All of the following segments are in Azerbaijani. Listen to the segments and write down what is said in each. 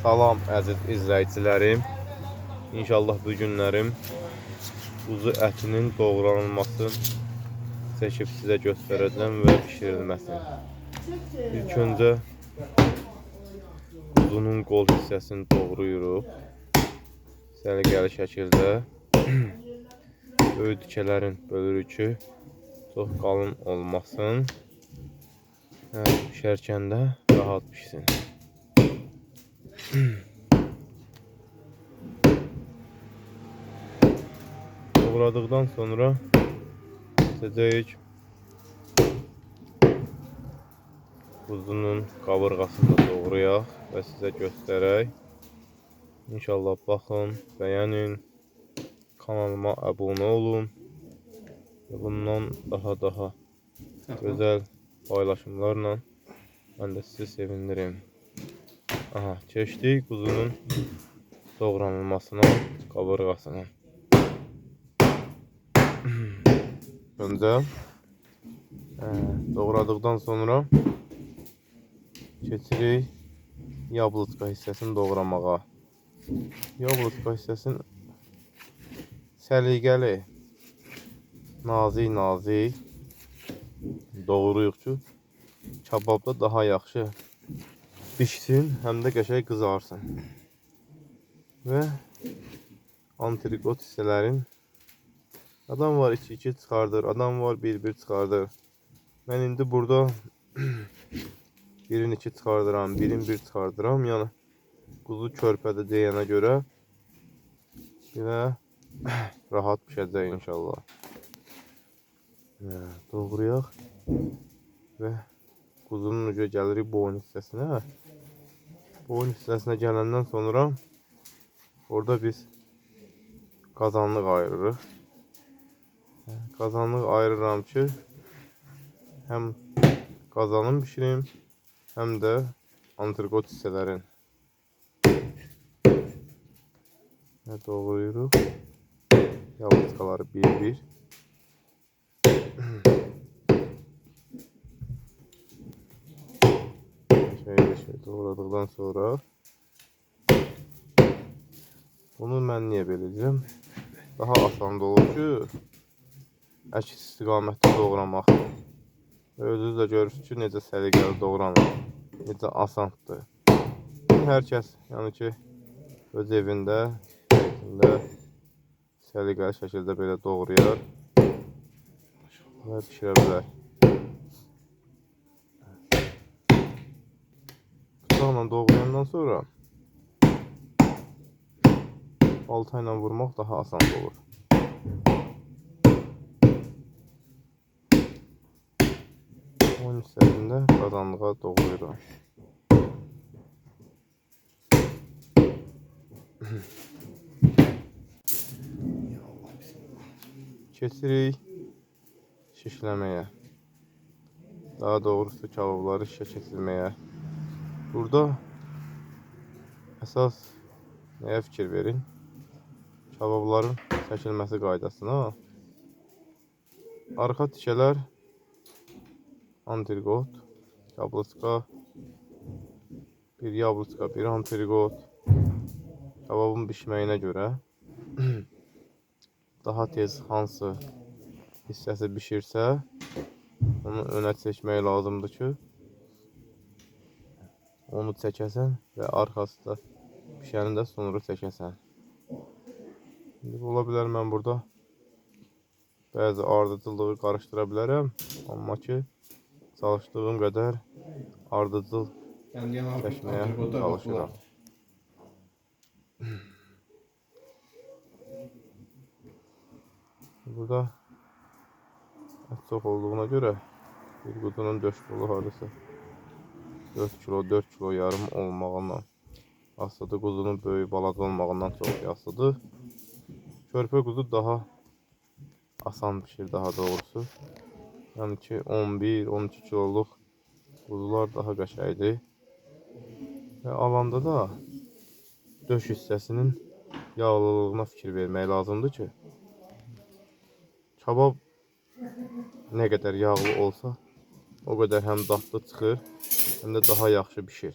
Salam əziz izləyicilərim. İnşallah bu günlərim quzu ətinin doğranılması çəkib sizə göstərəcəm və bişirilməsini. İlk öncə quzunun qol hissəsini doğrayırıq. Səliqəli şəkildə böyük tikələrin bölürük ki, çox qalın olmasın. Pişərkən də rahat pişsin. Doğradıqdan sonra seçəcəyik quzunun qabırğasını da doğrayaq və sizə göstərək. İnşallah baxın, bəyənin, kanalıma abunə olun və bundan daha gözəl paylaşımlarla mən də sizi sevinirim. Aha, keçdik quzunun doğranılmasına, qabırğasına. Öncə doğradıqdan sonra keçirik yablıçqa hissəsini doğramağa. Yablıçqa hissəsini səliqəli, nazik doğrayıq ki, kababda daha yaxşı pişsin, həm də qəşəng qızarsın. Və antrikot hissələrin adam var 2-2 çıxardır, adam var 1-1 çıxardır. Mən indi burada 1-in 2 çıxardıram, 1-in 1 çıxardıram. Yəni quzu körpədə deyənə görə belə rahat pişəcək inşallah. Doğrayaq və quzunun ucu gəlirik boyun hissəsinə. Boyun hissəsinə gələndən sonra orada biz qazanlıq ayırırıq. Qazanlıq ayırıram ki, həm qazanım bişirim, həm də antrikot hissələrin. Doğrayırıq. Yablıçqaları 1-1. Şey doğradıqdan sonra bunu mən niyə beləcəm? Daha asan da olur ki, əks istiqamətdə doğramaq. Özünüz də görürsünüz ki, necə səliqəli doğranır, necə asandır. Hər kəs, yəni ki, öz evində, səliqəli şəkildə belə doğrayar və pişirə bilər. Bıçaqla doğrayandan sonra balta ilə vurmaq daha asan olur. Onun hissəsində qazanlığa doğrayıram. Keçirik şişləməyə. Daha doğrusu kababları şişə keçirməyə. Burada əsas nəyə fikir verin? Kababların çəkilməsi qaydasına. Arxa tikələr antrikot, yablıçqa, bir yablıçqa, bir antrikot. Kababın bişməyinə görə daha tez hansı hissəsi bişirsə, onu önə çəkmək lazımdır ki, onu çəkəsən və arxası da pişəni də sonra çəkəsən. Ola bilər mən burada bəzi ardıcıllığı qarışdıra bilərəm, amma ki, çalışdığım qədər ardıcıl çəkməyə çalışıram. Burada ət çox olduğuna görə bir quzunun döş qolu hardasa 4 kilo, 4 kilo yarım olmağından asılıdır. Quzunun böyük balaca olmağından çox asılıdır. Körpə quzu daha asan pişir, daha doğrusu. Yəni ki, 11-12 kiloluq quzular daha qəşəngdir. Və alanda da döş hissəsinin yağlılığına fikir vermək lazımdır ki, kabab nə qədər yağlı olsa, o qədər həm dadlı çıxır, həm də daha yaxşı bişir.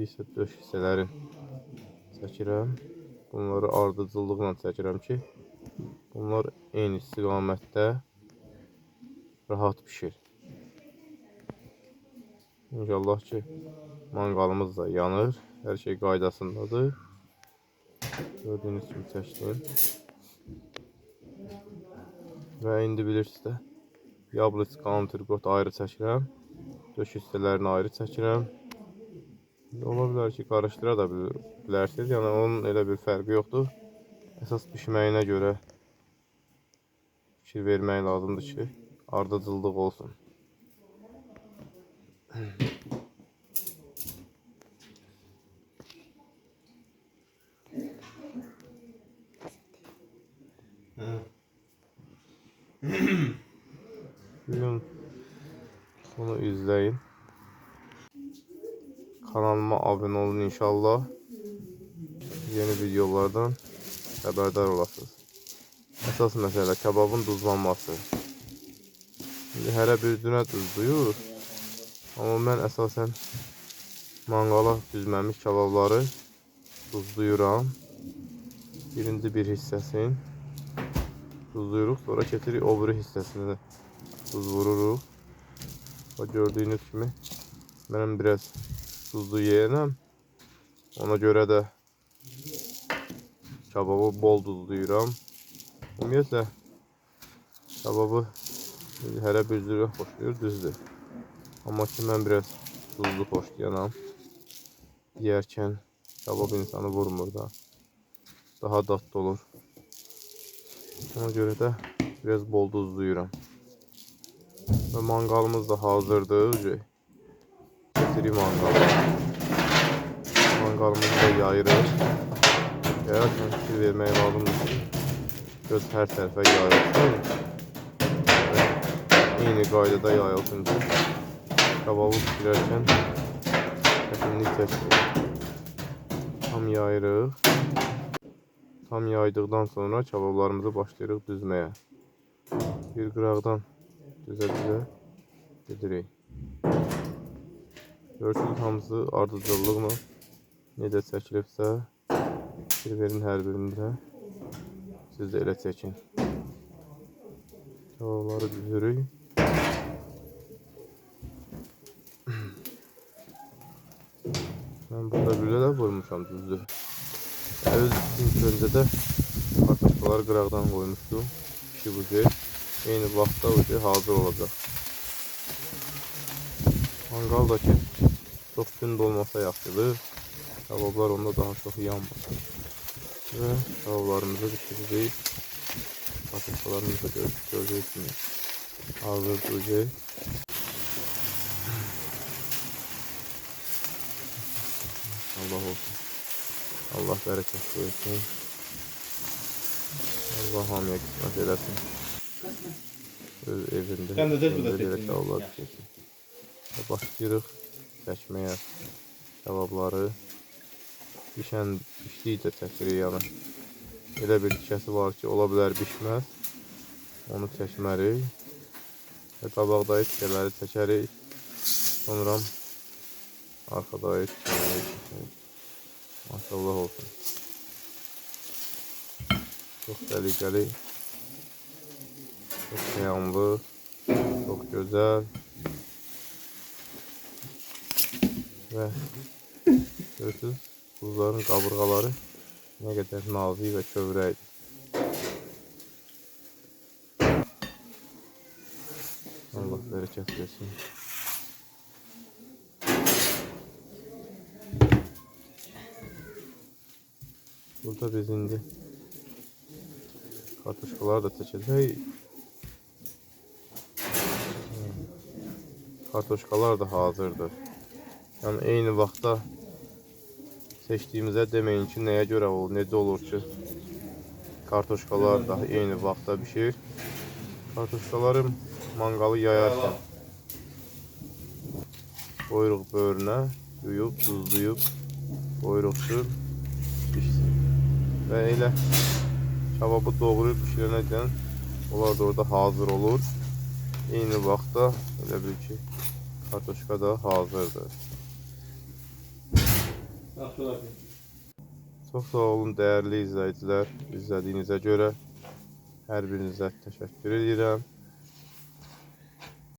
İndi isə döş hissələrin çəkirəm. Bunları ardıcıllıqla çəkirəm ki, bunlar eyni istiqamətdə rahat pişir. İnşallah ki, manqalımız da yanır. Hər şey qaydasındadır. Gördüyünüz kimi çəkdim. Və indi bilirsiniz də, yablıçka, antrikot ayrı çəkirəm. Döş hissələrini ayrı çəkirəm. Ola bilər ki, qarışdıra da bilərsiniz. Yəni onun elə bir fərqi yoxdur. Əsas pişməyinə görə fikir vermək lazımdır ki, ardıcıllıq olsun. Bugün bunu izleyin. Kanalıma abone olun inşallah. Yeni videolardan haberdar olasınız. Əsas məsələ kebabın duzlanması. Şimdi hərə bir günə duzluyur. Amma mən əsasən manqala düzməmiş kebabları duzluyuram. Birinci bir hissəsini duzluyuruq, sonra keçirik o biri hissəsini tuz vururuq. Gördüyünüz kimi mənim biraz tuzlu yeyənəm. Ona görə də kebabı bol duzluyuram. Ümumiyyətlə kebabı hərə bir cürə xoşlayır, düzdür. Amma ki mən biraz tuzlu xoşlayanam. Yeyərkən kebab insanı vurmur da. Daha dadlı olur. Ona görə də biraz bol duzluyuram. Və manqalımız da hazırdır. Getirik manqalı. Manqalımızı da yayırıq. Yayarkən fikir vermək lazımdır ki, göz hər tərəfə yayılsın. Eyni qaydada yayılsın ki, kebabı pişirərkən çətinlik çəkməyək. Tam yayırıq. Tam yaydıqdan sonra kebablarımızı başlayırıq düzməyə. Bir qıraqdan düzə-düzə gedirik. Görürsünüz, hamısı ardıcıllıqla necə çəkilibsə, fikir verin hər birində. Siz də elə çəkin. Kebabları düzürük. Mən burada güllə də qoymuşam düzdür. İlk öncə də kartoffaları qıraqdan qoymuşdum. Pişi bucaq. Eyni vaxtda hazır olacaq. Manqal da ki, çox gün dolmasa yaxşıdır. Kebablar onda daha çox yanmasın. Və kebablarımızı pişiririk. Kartoffalarımızı da gördüyünüz kimi hazır duracaq. Allah olsun. Allah bərəkət versin. Allah hamıya qismət eləsin. Öz evində belə kebablar pişirsin. Başlayırıq çəkməyə kebabları. Pişdikcə çəkirik yəni. Elə bir tikəsi var ki, ola bilər pişməz. Onu çəkmərik. Və qabaqdakı tikələri çəkərik. Sonra arxadakı tikələri çəkərik. Maşallah olsun. Çok dəliqəli, çok qiyamlı, çok gözəl və görürsünüz, buzların qabırğaları nə qədər nazik və kövrəkdir. Allah bərəkət versin. Burada biz indi kartuşkalar da çəkəcək. Kartuşkalar da hazırdır. Yəni eyni vaxtda seçdiyimizə deməyin ki, nəyə görə olur, necə olur ki, kartuşkalar da eyni vaxtda pişir. Kartuşkalarım manqalı yayarkən qoyuruq böyrünə, yuyub, duzlayıb, qoyuruq ki, pişsin. Və elə kebabı doğrayıb pişirənəcən onlar da orada hazır olur. Eyni vaxtda elə bil ki, kartuşka da hazırdır. Yaxşı olar. Çox sağ olun dəyərli izləyicilər, izlədiyinizə görə hər birinizə təşəkkür edirəm.